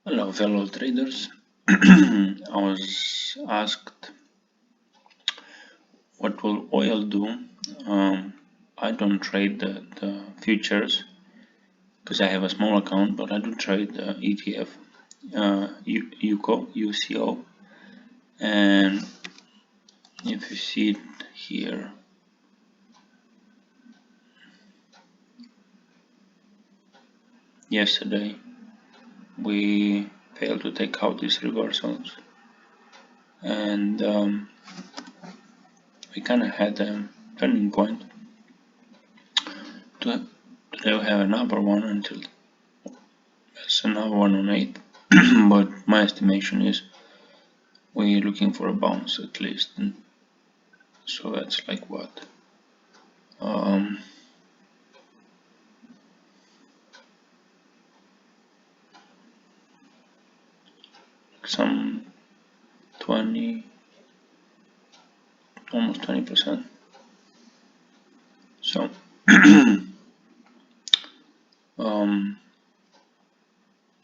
Hello fellow traders. I was asked what will oil do. I don't trade the futures because I have a small account, but I do trade the ETF, UCO, and if you see it here, yesterday we failed to take out these reversals, and we kind of had a turning point. Today we have another one until there's another one on 8, but my estimation is we're looking for a bounce at least, and so that's like what, some 20, almost 20%. So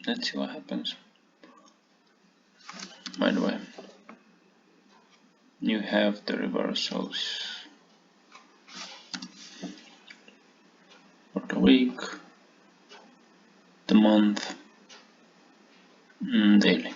let's see what happens. By the way, you have the reversals for the week, the month, daily.